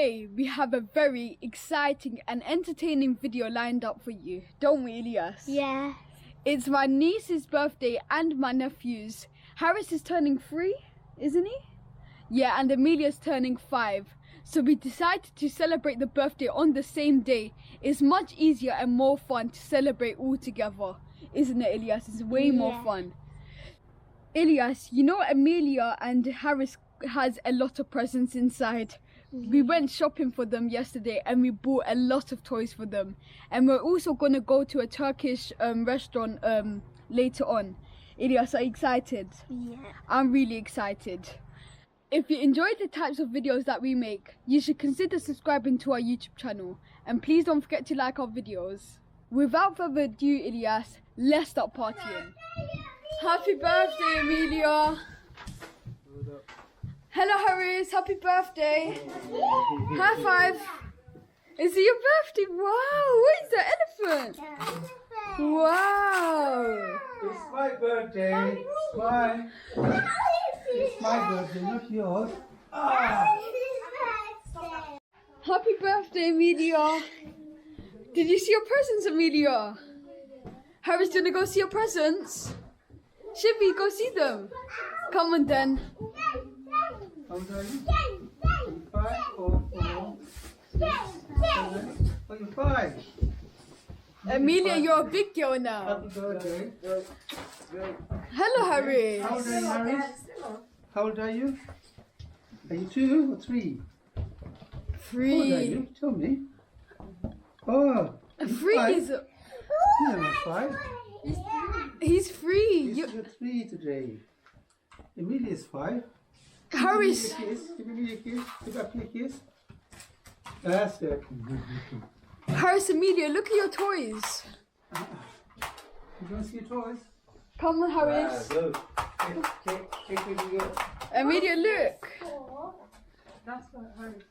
today we have a very exciting and entertaining video lined up for you, don't we, Elias? Yeah. It's my niece's birthday and my nephew's. Haaris is turning 3, isn't he? Yeah, and Amelia's turning 5. So we decided to celebrate the birthday on the same day. It's much easier and more fun to celebrate all together, isn't it, Elias? It's way more fun. Elias, you know Amelia and Haaris has a lot of presents inside. We went shopping for them yesterday and we bought a lot of toys for them. And we're also going to go to a Turkish restaurant later on. Elias, are you excited? Yeah. I'm really excited. If you enjoy the types of videos that we make, you should consider subscribing to our YouTube channel. And please don't forget to like our videos. Without further ado, Elias, let's start partying. Happy birthday, Amelia. Hello, Haaris. Happy birthday. High five. Is it your birthday? Wow. What is the elephant? Wow. It's my birthday. Why? It's my birthday, not yours. Ah. Happy birthday, Amelia. Did you see your presents, Amelia? Haaris, do you want to go see your presents? Should we go see them? Come on then. How old are you? 5 or 4, 6, 7. Oh, you're 5. Amelia, you're a big girl now. Happy birthday. Hello, Haaris. How old are you, Haaris? How old are you? Are you 2 or 3? 3. How old are you? Tell me. Oh, 3 is... you're not 5. He's 3. You're 3 today. Amelia is 5. Haaris. Give me a kiss. Give up your kiss. That's it. Haaris, Amelia, look at your toys. You want to see your toys? Come on, Haaris. Go. Take where you go. Amelia, look. That's what Haaris.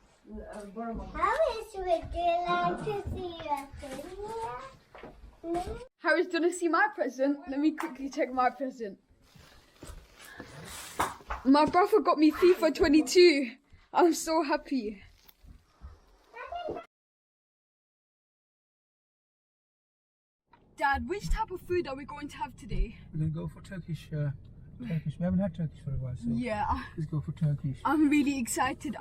Haaris, would you like to see your thing? Haaris, do you want to see my present? Let me quickly check my present. My brother got me FIFA 22. I'm so happy. Dad, which type of food are we going to have today? We're going to go for Turkish. Turkish. We haven't had Turkish for a while, so Yeah, let's go for Turkish. I'm really excited.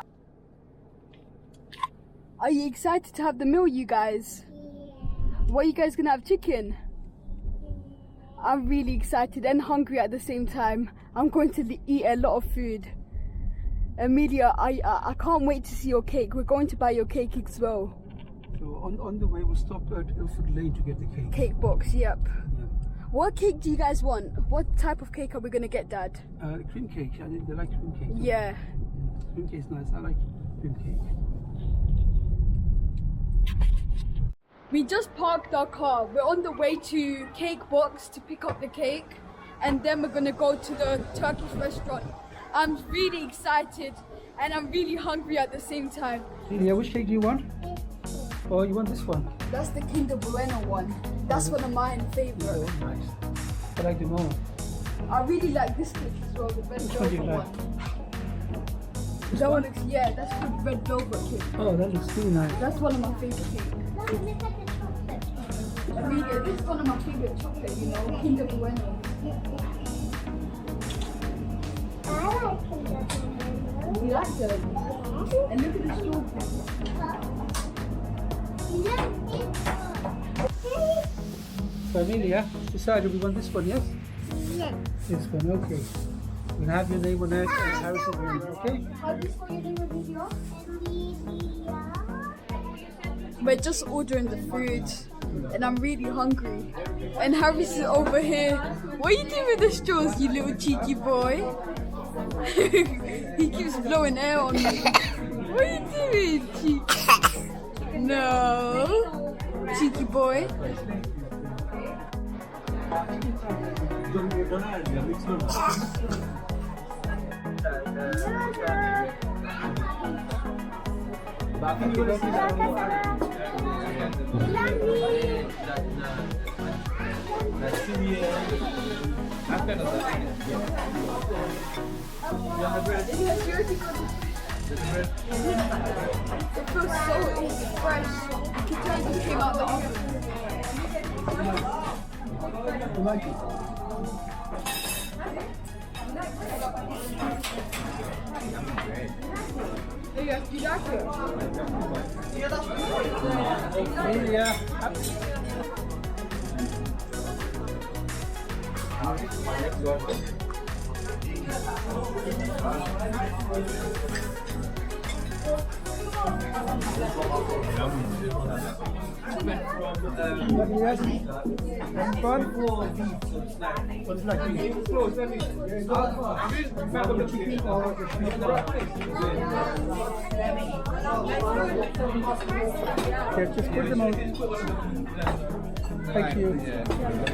Are you excited to have the meal, you guys? What are you guys going to have? Chicken? I'm really excited and hungry at the same time. I'm going to eat a lot of food. Amelia, I can't wait to see your cake. We're going to buy your cake as well. So on the way we'll stop at Ilford Lane to get the cake. Cake box, yep. Yeah. What cake do you guys want? What type of cake are we going to get, Dad? Cream cake. I think they like cream cake. Yeah. Cream cake is nice. I like cream cake. We just parked our car. We're on the way to Cake Box to pick up the cake. And then we're going to go to the Turkish restaurant. I'm really excited and I'm really hungry at the same time. Yeah, which cake do you want? Oh, you want this one? That's the Kinder Bueno one. That's one of my favourite. Oh, nice. I like them all. I really like this cake as well, the red Which one do velvet you like? one. That one looks, yeah, that's the red velvet cake. Oh, that looks really nice. That's one of my favourite cakes. Amelia, this is one of my favourite chocolate, you know, Kinder Bueno. I like Kinder You like them? And look at the strawberry. So Amelia, decided we want this one, yes? Yes. This one, okay. We're going to have your name on it and Haaris' name, okay? How do you spell your name, Amelia? We're just ordering the food and I'm really hungry. And Haaris is over here. What are you doing with the straws, you little cheeky boy? He keeps blowing air on me. What are you doing, cheeky? No. Cheeky boy. It feels so fresh. You can tell it just came out of the oven. You like it? Yeah, you like it? Amelia. Yes. And fun. What's like okay, just put them out. Thank you.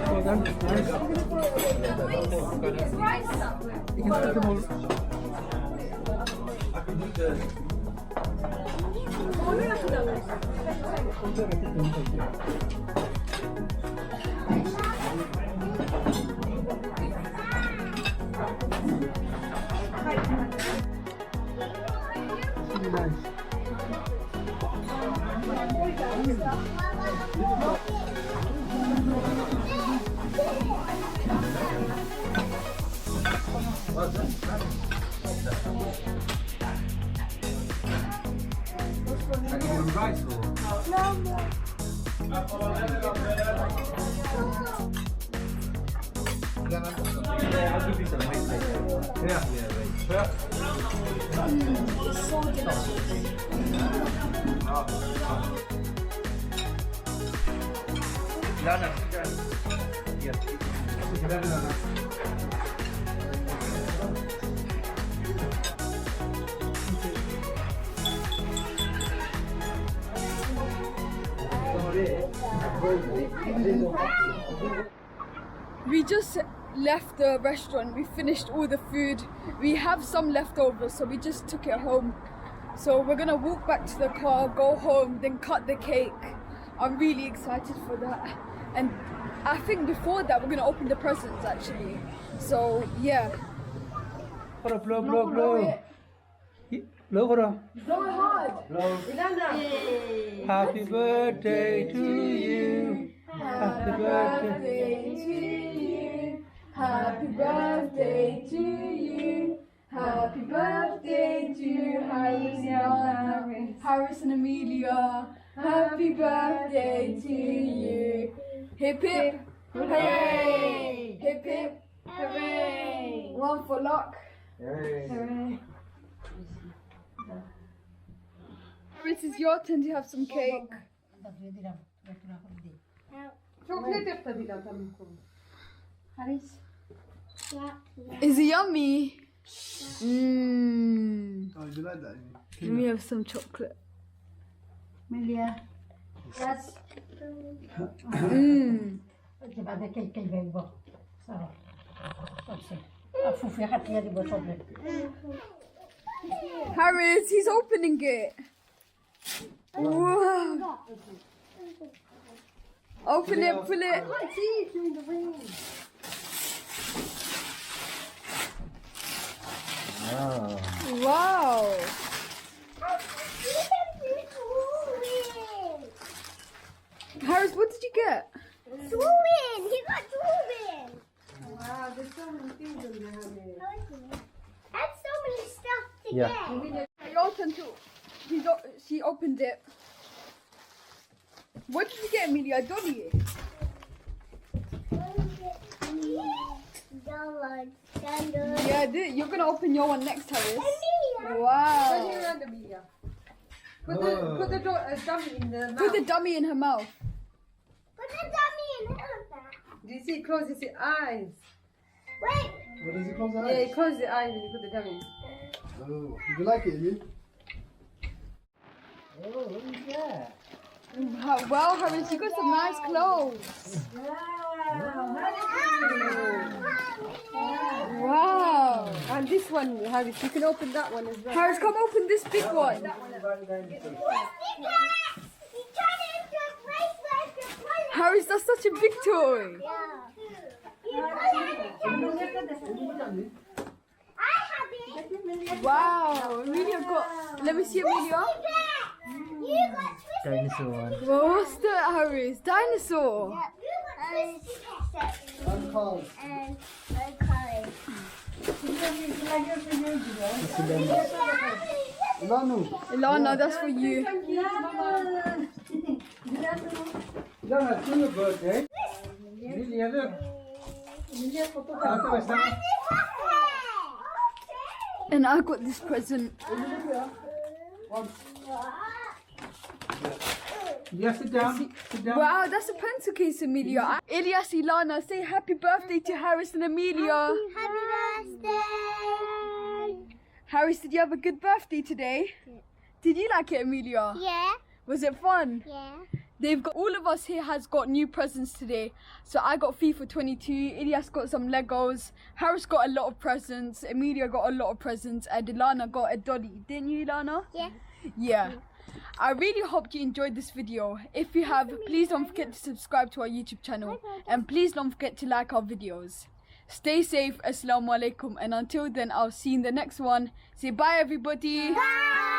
Well done. Nice. You can put them out. Really nice. We just left the restaurant. We finished all the food. We have some leftovers, so we just took it home. So we're gonna walk back to the car, go home, then cut the cake. I'm really excited for that. And I think before that, we're gonna open the presents actually. So yeah. Blow, blow, blow, blow. Blow, blow. Blow it hard. Blow. Happy birthday to you. Happy birthday to you. Happy birthday to you. Happy birthday to Haaris and Amelia. Happy birthday to you. Hip hip hooray! Hip hip hooray! One for luck. Hooray! Haaris, it's your turn to have some cake. Chocolate একটা দিলাম আমি করব Haaris. Is it yummy? Mmm. Oh, you like that? Let me have some chocolate. Amelia. Yes. Mmm. Ti va de che vengo. Sarà. Forse. A fuffia cattiva di botobre. Haaris, he's opening it. Wow. Open it, pull it. I see it in the rain. Wow. Haaris, what did you get? Swimming! He got swimming! wow there's so many things in there honey. That's so many stuff to Yeah. get. Your turn too. She opened it. What did you get, Amelia? A dolly? Yeah, you're gonna open your one next, Haaris. Turn Wow. it around, Amelia. Put the dummy in the mouth. Put the dummy in her mouth. Put the dummy in her mouth. Do you see? Close his eyes. Wait. What does it close the Yeah, eyes? you close the eyes when you put the dummy in. Oh, did you like it, you? Oh, what is that? Wow, Haaris, you got some nice clothes. Wow. And this one, Haaris, you can open that one as well. Haaris, come open this big one. Haaris, that's such a big toy. I have it. Wow, Amelia got. Let me see Amelia. Dinosaur. Well, what's the Haaris? Dinosaur. Uncalled. Lanu. Ilana, that's for you. Ilana, it's your birthday. Really, look. And I got this present. Yeah, sit down. Sit down. Wow, that's a pencil case, Amelia. Ilyas, Ilana, say happy birthday to Haaris and Amelia. Happy birthday! Haaris, did you have a good birthday today? Did you like it, Amelia? Yeah, Was it fun? yeah. They've got, all of us here has got new presents today. So I got FIFA 22, Ilyas got some Legos, Haaris got a lot of presents, Amelia got a lot of presents, and Ilana got a dolly. Didn't you, Ilana? Yeah. Yeah. I really hope you enjoyed this video. If you have, please don't forget to subscribe to our YouTube channel. And please don't forget to like our videos. Stay safe, Assalamu alaikum. And until then, I'll see you in the next one. Say bye, everybody. Bye!